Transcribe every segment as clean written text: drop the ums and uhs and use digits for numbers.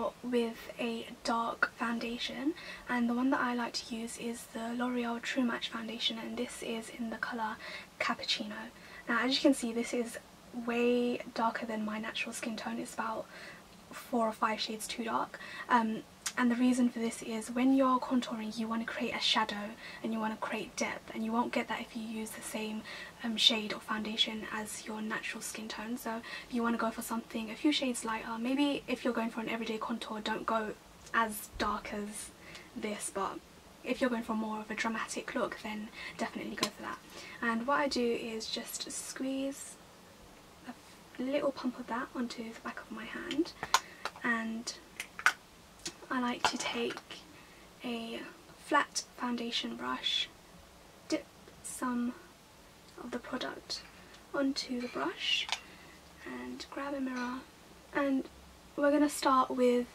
out with a dark foundation, and the one that I like to use is the L'Oreal True Match foundation, and this is in the colour Cappuccino. Now as you can see, this is way darker than my natural skin tone. It's about 4 or 5 shades too dark, and the reason for this is when you're contouring you want to create a shadow and you want to create depth, and you won't get that if you use the same shade or foundation as your natural skin tone. So if you want to go for something a few shades lighter, maybe if you're going for an everyday contour, don't go as dark as this, but if you're going for more of a dramatic look, then definitely go for that. And what I do is just squeeze a little pump of that onto the back of my hand, and I like to take a flat foundation brush, dip some of the product onto the brush and grab a mirror, and we're going to start with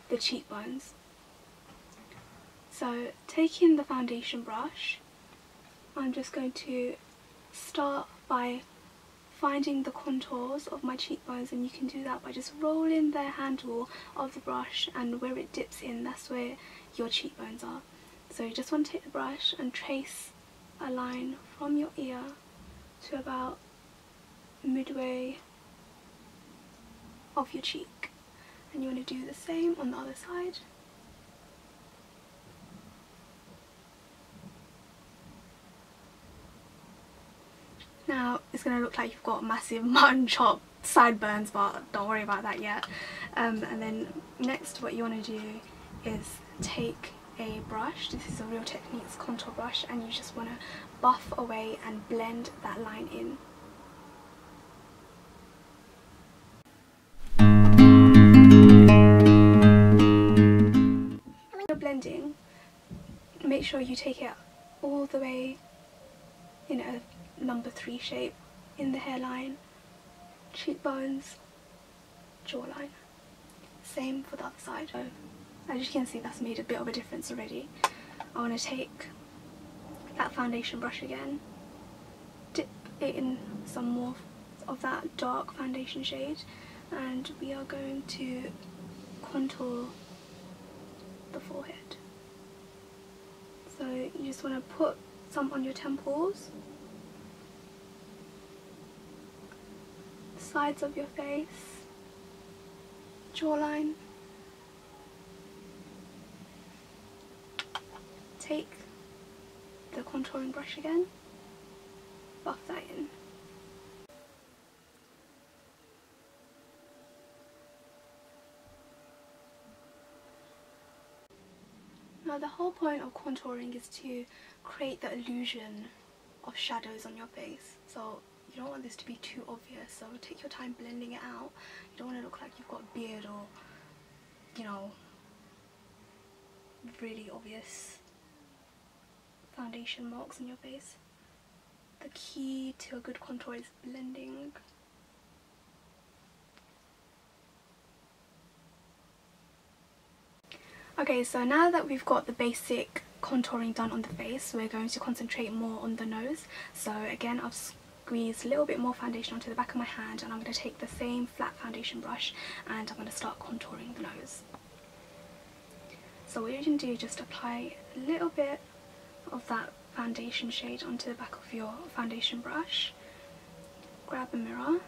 the cheekbones. So taking the foundation brush, I'm just going to start by finding the contours of my cheekbones, and you can do that by just rolling the handle of the brush, and where it dips in, that's where your cheekbones are. So you just want to take the brush and trace a line from your ear to about midway of your cheek, and you want to do the same on the other side. Now it's going to look like you've got massive mutton chop sideburns, but don't worry about that yet. And then next what you want to do is take a brush. This is a Real Techniques contour brush, and you just want to buff away and blend that line in. When you're blending, make sure you take it all the way in a number 3 shape in the hairline, cheekbones, jawline. Same for the other side. So, as you can see, that's made a bit of a difference already. I want to take that foundation brush again, dip it in some more of that dark foundation shade, and we are going to contour the forehead. So you just want to put some on your temples, sides of your face, jawline. Take the contouring brush again, buff that in. Now the whole point of contouring is to create the illusion of shadows on your face. So you don't want this to be too obvious, so take your time blending it out. You don't want to look like you've got a beard or, you know, really obvious foundation marks on your face. The key to a good contour is blending. Okay, so now that we've got the basic contouring done on the face, we're going to concentrate more on the nose. So again, I've squeezed a little bit more foundation onto the back of my hand, and I'm going to take the same flat foundation brush and I'm going to start contouring the nose. So what you can do is just apply a little bit of that foundation shade onto the back of your foundation brush, grab a mirror,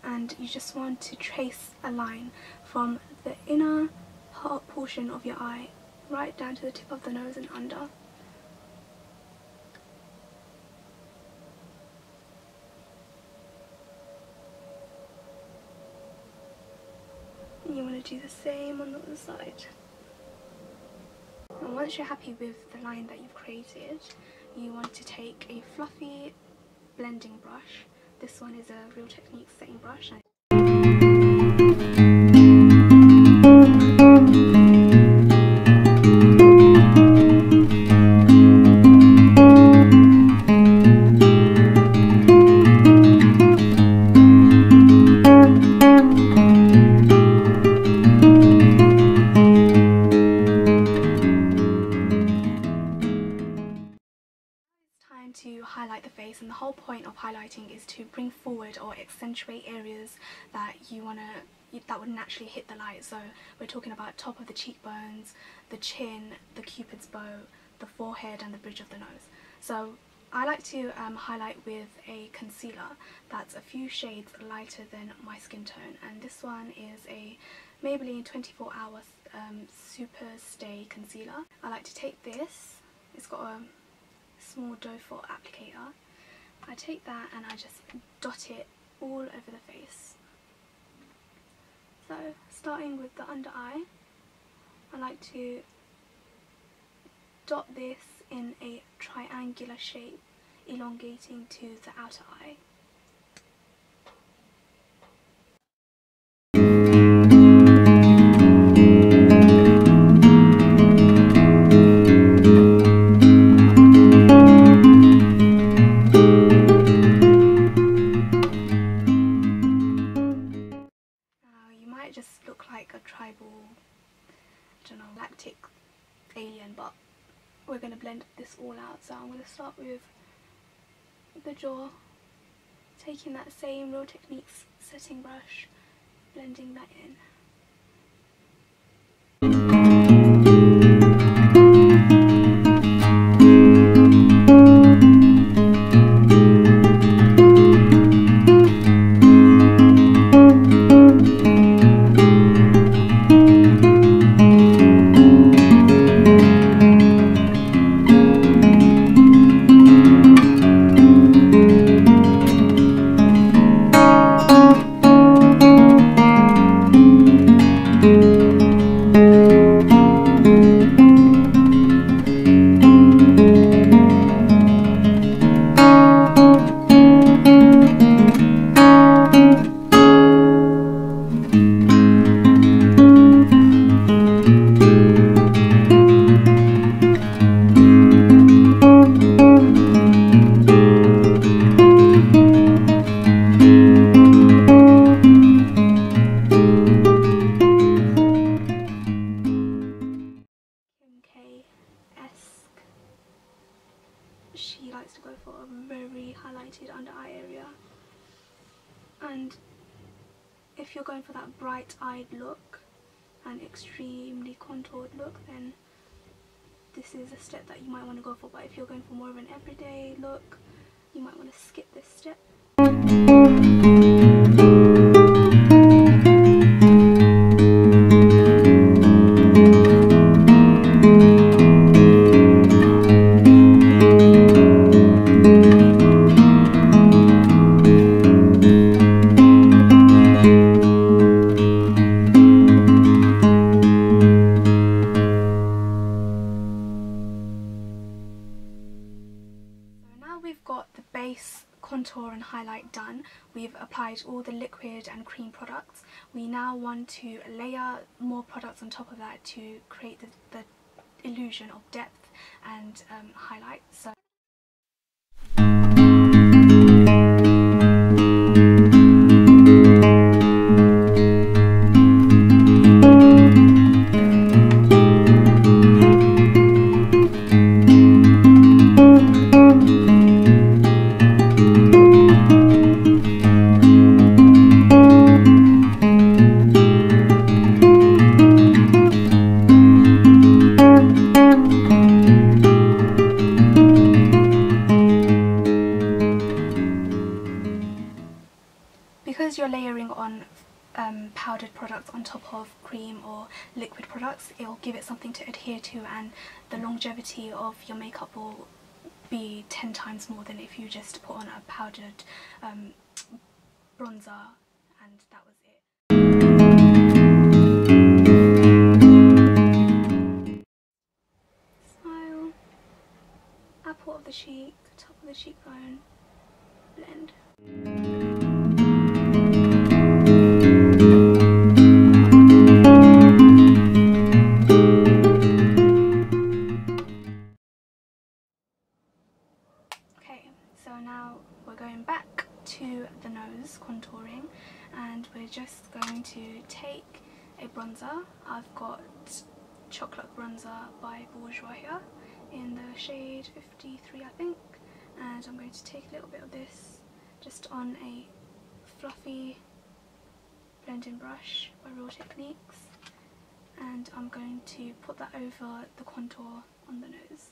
and you just want to trace a line from the inner portion of your eye right down to the tip of the nose and under. And you want to do the same on the other side. And once you're happy with the line that you've created, you want to take a fluffy blending brush. This one is a Real Techniques setting brush. To highlight the face, and the whole point of highlighting is to bring forward or accentuate areas that you want to that would naturally hit the light. So we're talking about top of the cheekbones, the chin, the cupid's bow, the forehead and the bridge of the nose. So I like to highlight with a concealer that's a few shades lighter than my skin tone, and this one is a Maybelline 24 Hour Super Stay Concealer. I like to take this, it's got a small doe foot applicator. I take that and I just dot it all over the face. So starting with the under eye, I like to dot this in a triangular shape, elongating to the outer eye. Now you might just look like a tribal, I don't know, galactic alien, but we're going to blend this all out. So I'm going to start with the jaw, taking that same Real Techniques setting brush, blending that in. She likes to go for a very highlighted under eye area, and if you're going for that bright-eyed look and extremely contoured look, then this is a step that you might want to go for. But if you're going for more of an everyday look, you might want to skip this step. We've got the base contour and highlight done. We've applied all the liquid and cream products. We now want to layer more products on top of that to create the illusion of depth and highlight. So because you're layering on powdered products on top of cream or liquid products, it will give it something to adhere to, and the longevity of your makeup will be 10 times more than if you just put on a powdered bronzer and that was it. Smile, apple of the cheek, top of the cheekbone, blend. So now we're going back to the nose contouring, and we're just going to take a bronzer. I've got Chocolate Bronzer by Bourjois here in the shade 53 I think, and I'm going to take a little bit of this just on a fluffy, blending brush by Real Techniques, and I'm going to put that over the contour on the nose.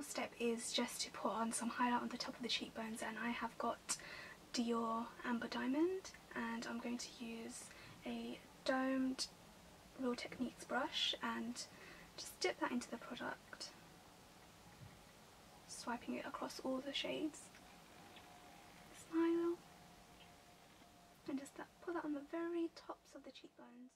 Step is just to put on some highlight on the top of the cheekbones, and I have got Dior Amber Diamond, and I'm going to use a domed Real Techniques brush and just dip that into the product, swiping it across all the shades. Smile, and just put that on the very tops of the cheekbones.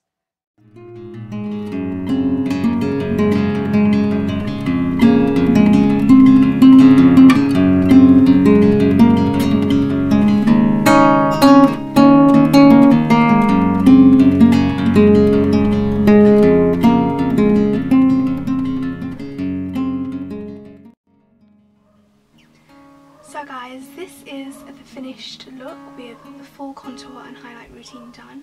So guys, this is the finished look with the full contour and highlight routine done.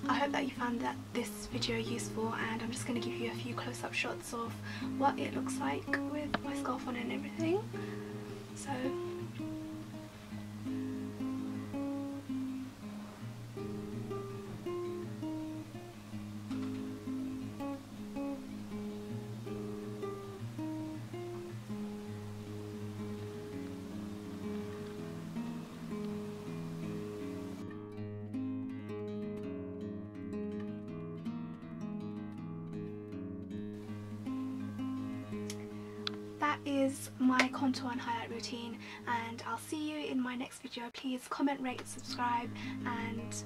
I hope that you found this video useful, and I'm just going to give you a few close-up shots of what it looks like with my scarf on and everything. So that is my contour and highlight routine, and I'll see you in my next video. Please comment, rate, subscribe, and